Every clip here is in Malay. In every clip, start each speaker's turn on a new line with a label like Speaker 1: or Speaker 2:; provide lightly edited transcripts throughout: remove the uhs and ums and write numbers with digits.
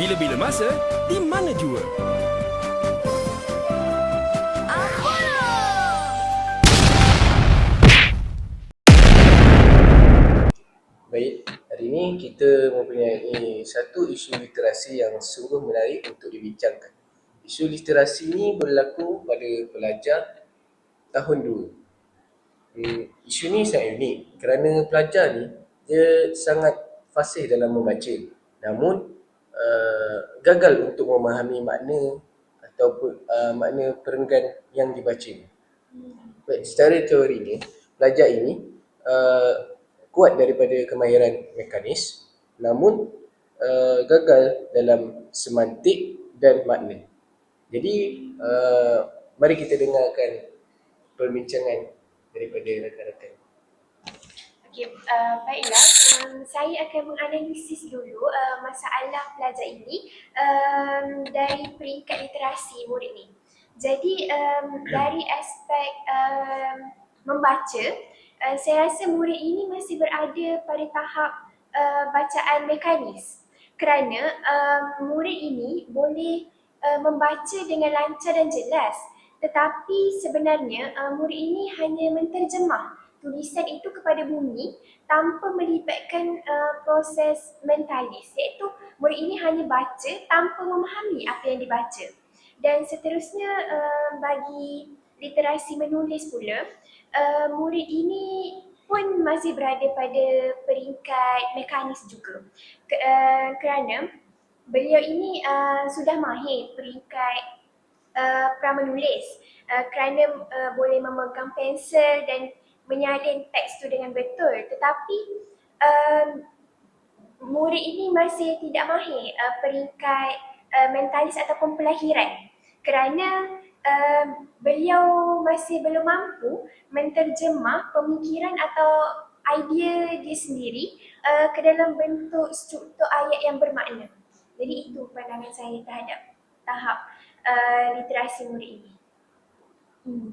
Speaker 1: Bila-bila masa, di mana jua?
Speaker 2: Baik, hari ini kita mempunyai satu isu literasi yang sungguh menarik untuk dibincangkan. Isu literasi ini berlaku pada pelajar tahun 2. Isu ini sangat unik kerana pelajar ni dia sangat fasih dalam membaca, namun gagal untuk memahami makna ataupun makna perenggan yang dibaca. Baik, secara teorinya pelajar ini kuat daripada kemahiran mekanis, namun gagal dalam semantik dan makna. Jadi mari kita dengarkan perbincangan daripada rakan-rakan.
Speaker 3: Okey, baiklah. Saya akan menganalisis dulu masalah pelajar ini dari peringkat literasi murid ni. Jadi dari aspek membaca, saya rasa murid ini masih berada pada tahap bacaan mekanis kerana murid ini boleh membaca dengan lancar dan jelas, tetapi sebenarnya murid ini hanya menterjemah tulisan itu kepada bumi tanpa melibatkan proses mentalis, iaitu murid ini hanya baca tanpa memahami apa yang dibaca. Dan seterusnya bagi literasi menulis pula, murid ini pun masih berada pada peringkat mekanis juga, kerana beliau ini sudah mahir peringkat pramenulis kerana boleh memegang pensel dan menyalin teks tu dengan betul, tetapi murid ini masih tidak mahir peringkat mentalis ataupun pelahiran kerana beliau masih belum mampu menterjemah pemikiran atau idea dia sendiri ke dalam bentuk struktur ayat yang bermakna. Jadi itu pandangan saya terhadap tahap literasi murid ini.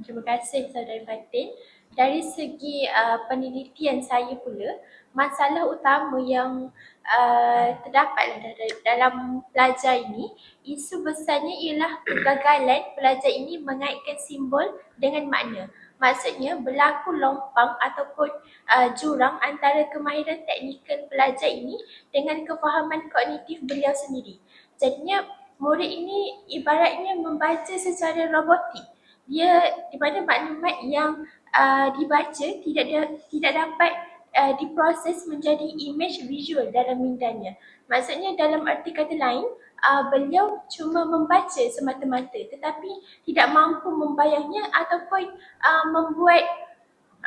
Speaker 4: Terima kasih Saudara Fatin. Dari segi penelitian saya pula, masalah utama yang terdapat dalam pelajar ini, isu besarnya ialah kegagalan pelajar ini mengaitkan simbol dengan makna. Maksudnya berlaku lompang ataupun jurang antara kemahiran teknikal pelajar ini dengan kefahaman kognitif beliau sendiri. Jadinya murid ini ibaratnya membaca secara robotik. Dia di mana maklumat yang dibaca tidak dapat diproses menjadi image visual dalam mindanya. Maksudnya dalam arti kata lain, beliau cuma membaca semata-mata tetapi tidak mampu membayangnya ataupun membuat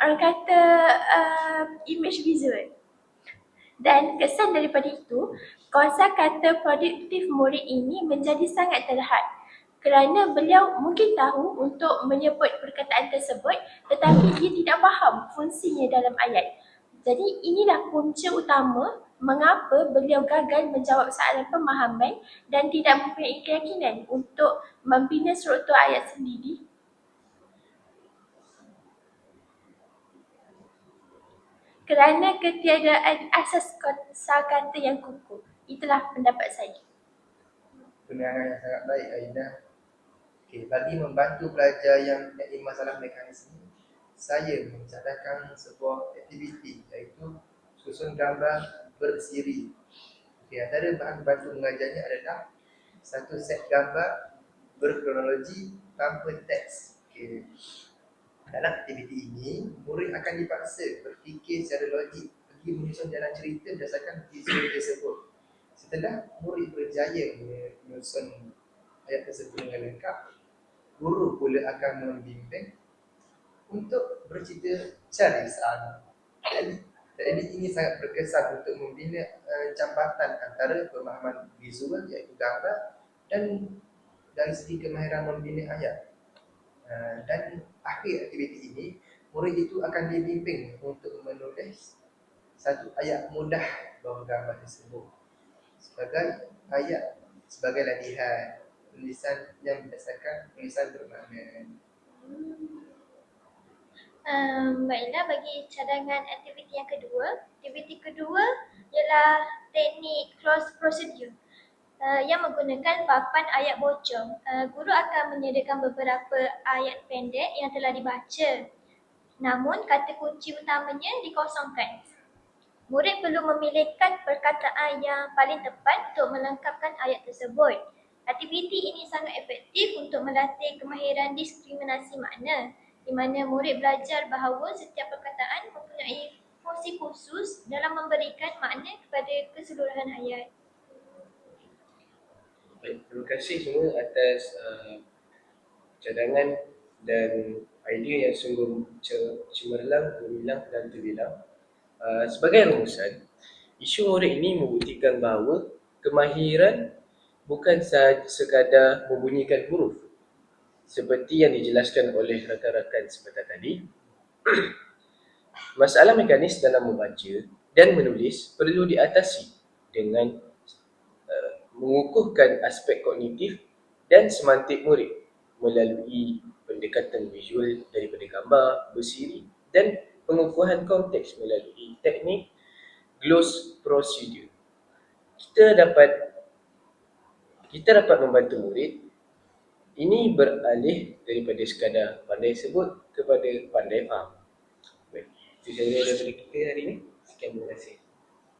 Speaker 4: orang kata image visual. Dan kesan daripada itu, kosakata produktif murid ini menjadi sangat terhad kerana beliau mungkin tahu untuk menyebut perkataan tersebut tetapi dia tidak faham fungsinya dalam ayat. Jadi inilah punca utama mengapa beliau gagal menjawab soalan pemahaman dan tidak mempunyai keyakinan untuk membina struktur ayat sendiri. Kerana ketiadaan asas kosakata yang kukuh. Itulah pendapat saya.
Speaker 5: Penerangan yang sangat baik, Aida. Okay, bagi membantu pelajar yang mempunyai masalah mekanis ini, saya mencadangkan sebuah aktiviti iaitu susun gambar bersiri. Okay, antara bahan bantu mengajarnya adalah satu set gambar berkronologi tanpa teks. Okay. Dalam aktiviti ini, murid akan dipaksa berfikir secara logik, pergi menyusun jalan cerita berdasarkan visual tersebut. Setelah murid berjaya menyusun ayat tersebut dengan lengkap, guru pula akan membimbing untuk bercerita secara lisan. Jadi ini sangat berkesan untuk membina jambatan antara pemahaman visual iaitu gambar dan dari segi kemahiran membina ayat. Dan akhir aktiviti ini, murid itu akan dibimbing untuk menulis satu ayat mudah bawah gambar tersebut sebagai ayat, sebagai latihan tulisan yang berdasarkan tulisan bermakna.
Speaker 3: Baiklah, bagi cadangan aktiviti yang kedua. Aktiviti kedua ialah teknik close procedure.
Speaker 4: yang menggunakan papan ayat bocor. Guru akan menyediakan beberapa ayat pendek yang telah dibaca. Namun, kata kunci utamanya dikosongkan. Murid perlu memilihkan perkataan yang paling tepat untuk melengkapkan ayat tersebut. Aktiviti ini sangat efektif untuk melatih kemahiran diskriminasi makna, di mana murid belajar bahawa setiap perkataan mempunyai fungsi khusus dalam memberikan makna kepada keseluruhan ayat.
Speaker 2: Baik, terima kasih semua atas cadangan dan idea yang sungguh cemerlang, gemilang dan terbilang. Sebagai rumusan, isu murid ini membuktikan bahawa kemahiran bukan sahaja sekadar membunyikan huruf. Seperti yang dijelaskan oleh rakan-rakan sebentar tadi, masalah mekanis dalam membaca dan menulis perlu diatasi dengan mengukuhkan aspek kognitif dan semantik murid melalui pendekatan visual daripada gambar, bersiri dan pengukuhan konteks melalui teknik gloss procedure. Kita dapat membantu murid ini beralih daripada sekadar pandai sebut kepada pandai faham. Baik, itu sahaja daripada kita hari ini. Sekian, terima kasih.